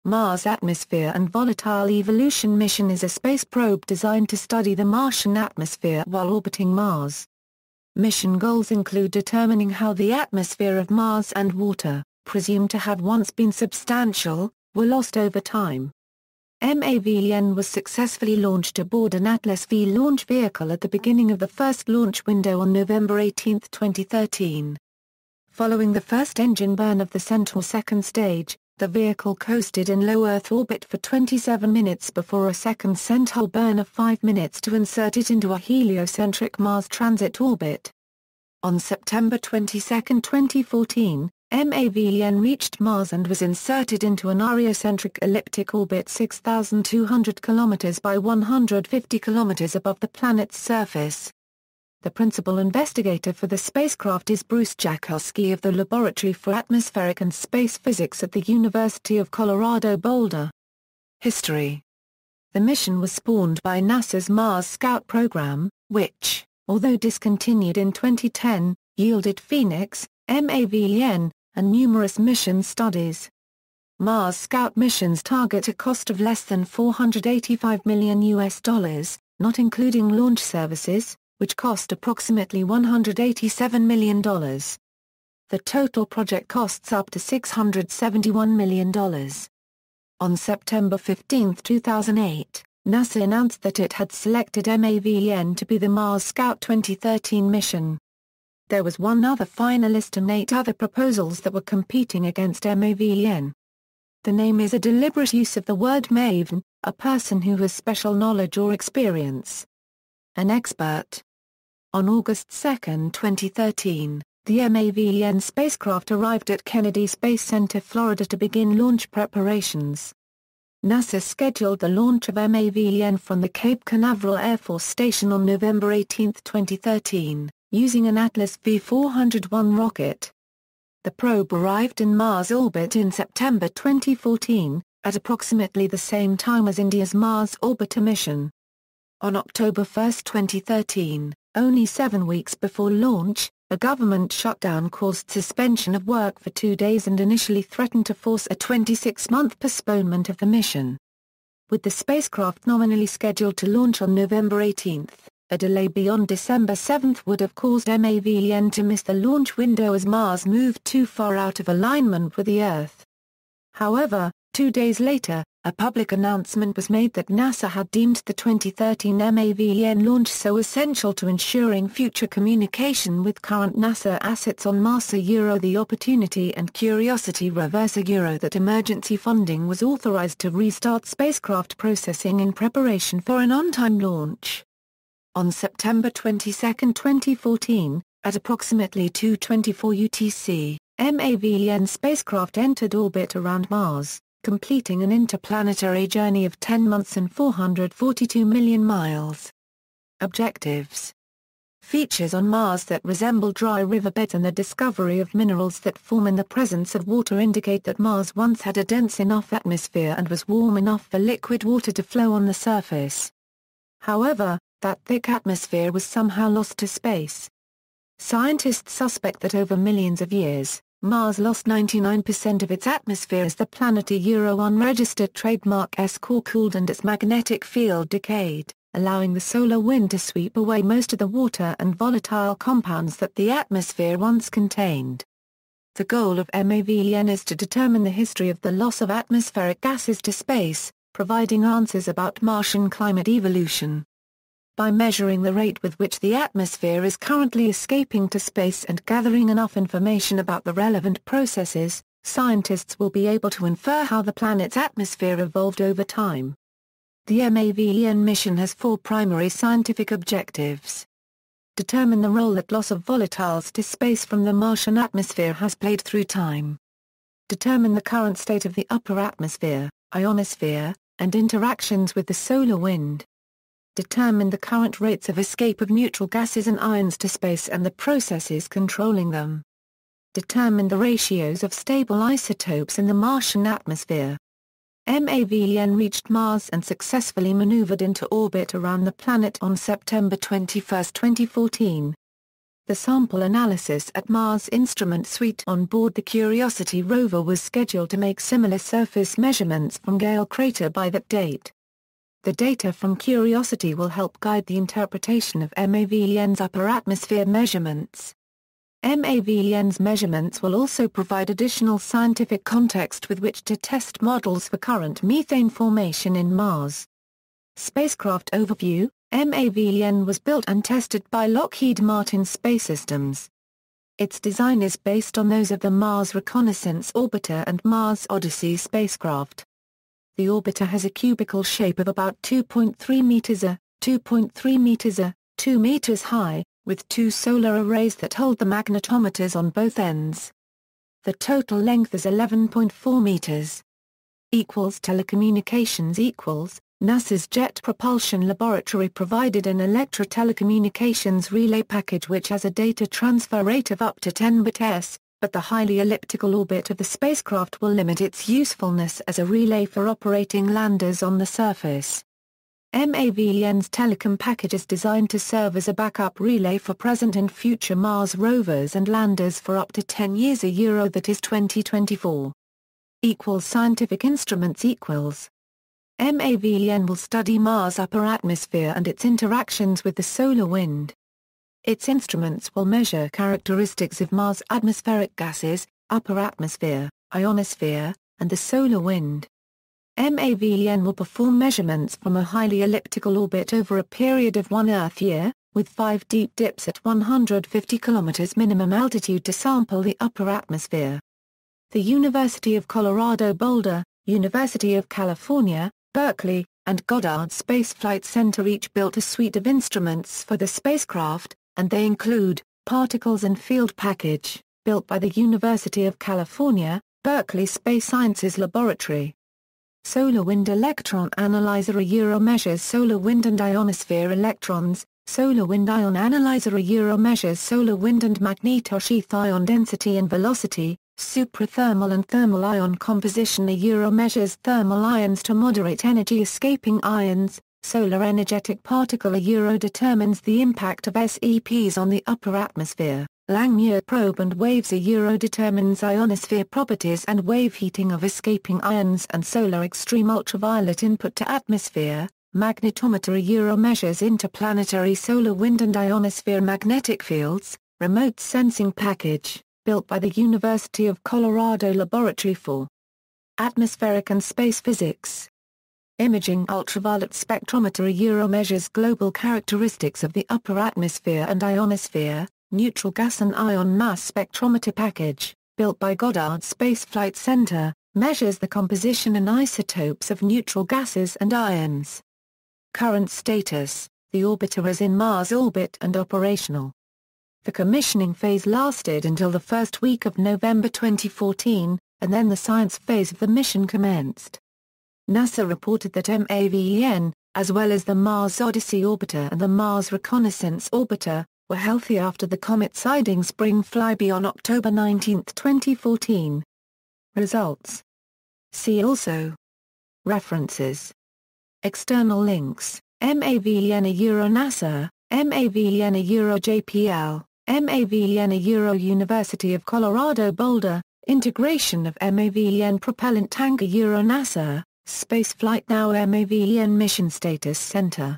Mars Atmosphere and Volatile Evolution mission is a space probe designed to study the Martian atmosphere while orbiting Mars. Mission goals include determining how the atmosphere of Mars and water, presumed to have once been substantial, were lost over time. Maven was successfully launched aboard an Atlas V launch vehicle at the beginning of the first launch window on November 18, 2013. Following the first engine burn of the Centaur second stage, the vehicle coasted in low Earth orbit for 27 minutes before a second Centaur burn of 5 minutes to insert it into a heliocentric Mars transit orbit. On September 22, 2014, Maven reached Mars and was inserted into an heliocentric elliptic orbit 6,200 km by 150 km above the planet's surface. The principal investigator for the spacecraft is Bruce Jakosky of the Laboratory for Atmospheric and Space Physics at the University of Colorado Boulder. History. The mission was spawned by NASA's Mars Scout program, which, although discontinued in 2010, yielded Phoenix, Maven, and numerous mission studies. Mars Scout missions target a cost of less than $485 million, not including launch services, which cost approximately $187 million. The total project costs up to $671 million. On September 15, 2008, NASA announced that it had selected Maven to be the Mars Scout 2013 mission. There was one other finalist and 8 other proposals that were competing against Maven. The name is a deliberate use of the word Maven, a person who has special knowledge or experience. An expert. On August 2, 2013, the Maven spacecraft arrived at Kennedy Space Center, Florida to begin launch preparations. NASA scheduled the launch of Maven from the Cape Canaveral Air Force Station on November 18, 2013, using an Atlas V-401 rocket. The probe arrived in Mars orbit in September 2014, at approximately the same time as India's Mars Orbiter mission. On October 1, 2013, only 7 weeks before launch, a government shutdown caused suspension of work for 2 days and initially threatened to force a 26-month postponement of the mission. With the spacecraft nominally scheduled to launch on November 18, a delay beyond December 7 would have caused Maven to miss the launch window as Mars moved too far out of alignment with the Earth. However, 2 days later, a public announcement was made that NASA had deemed the 2013 Maven launch so essential to ensuring future communication with current NASA assets on Mars the Opportunity and Curiosity reverse that emergency funding was authorized to restart spacecraft processing in preparation for an on-time launch. On September 22, 2014, at approximately 2:24 UTC, Maven spacecraft entered orbit around Mars, completing an interplanetary journey of 10 months and 442 million miles. Objectives. Features on Mars that resemble dry riverbeds and the discovery of minerals that form in the presence of water indicate that Mars once had a dense enough atmosphere and was warm enough for liquid water to flow on the surface. However, that thick atmosphere was somehow lost to space. Scientists suspect that over millions of years, Mars lost 99% of its atmosphere as the planet unregistered trademark core cooled and its magnetic field decayed, allowing the solar wind to sweep away most of the water and volatile compounds that the atmosphere once contained. The goal of Maven is to determine the history of the loss of atmospheric gases to space, providing answers about Martian climate evolution. By measuring the rate with which the atmosphere is currently escaping to space and gathering enough information about the relevant processes, scientists will be able to infer how the planet's atmosphere evolved over time. The Maven mission has 4 primary scientific objectives. Determine the role that loss of volatiles to space from the Martian atmosphere has played through time. Determine the current state of the upper atmosphere, ionosphere, and interactions with the solar wind. Determine the current rates of escape of neutral gases and ions to space and the processes controlling them. Determine the ratios of stable isotopes in the Martian atmosphere. Maven reached Mars and successfully maneuvered into orbit around the planet on September 21, 2014. The sample analysis at Mars Instrument Suite on board the Curiosity rover was scheduled to make similar surface measurements from Gale Crater by that date. The data from Curiosity will help guide the interpretation of Maven's upper atmosphere measurements. Maven's measurements will also provide additional scientific context with which to test models for current methane formation in Mars. Spacecraft Overview. Maven was built and tested by Lockheed Martin Space Systems. Its design is based on those of the Mars Reconnaissance Orbiter and Mars Odyssey spacecraft. The orbiter has a cubical shape of about 2.3 meters, 2.3 meters, 2 meters high, with two solar arrays that hold the magnetometers on both ends. The total length is 11.4 meters. Telecommunications NASA's Jet Propulsion Laboratory provided an electro-telecommunications relay package which has a data transfer rate of up to 10 bits, but the highly elliptical orbit of the spacecraft will limit its usefulness as a relay for operating landers on the surface. Maven's telecom package is designed to serve as a backup relay for present and future Mars rovers and landers for up to 10 years that is 2024. Scientific instruments Maven will study Mars' upper atmosphere and its interactions with the solar wind. Its instruments will measure characteristics of Mars' atmospheric gases, upper atmosphere, ionosphere, and the solar wind. Maven will perform measurements from a highly elliptical orbit over a period of 1 Earth year, with 5 deep dips at 150 km minimum altitude to sample the upper atmosphere. The University of Colorado Boulder, University of California, Berkeley, and Goddard Space Flight Center each built a suite of instruments for the spacecraft, and they include Particles and Field Package, built by the University of California, Berkeley Space Sciences Laboratory. Solar Wind Electron Analyzer measures solar wind and ionosphere electrons. Solar Wind Ion Analyzer measures solar wind and magnetosheath ion density and velocity. Suprathermal and thermal ion composition measures thermal ions to moderate energy escaping ions. Solar energetic particle determines the impact of SEPs on the upper atmosphere. Langmuir probe and waves determines ionosphere properties and wave heating of escaping ions and solar extreme ultraviolet input to atmosphere. Magnetometer measures interplanetary solar wind and ionosphere magnetic fields. Remote sensing package, built by the University of Colorado Laboratory for Atmospheric and Space Physics. Imaging ultraviolet spectrometer measures global characteristics of the upper atmosphere and ionosphere. Neutral gas and ion mass spectrometer package, built by Goddard Space Flight Center, measures the composition and isotopes of neutral gases and ions. Current status: the orbiter is in Mars orbit and operational. The commissioning phase lasted until the first week of November 2014, and then the science phase of the mission commenced. NASA reported that Maven, as well as the Mars Odyssey orbiter and the Mars Reconnaissance orbiter, were healthy after the comet Siding Spring flyby on October 19, 2014. Results. See also. References. External links: Maven NASA, Maven JPL, Maven University of Colorado Boulder, Integration of Maven Propellant Tanker NASA, Spaceflight Now Maven Mission Status Center.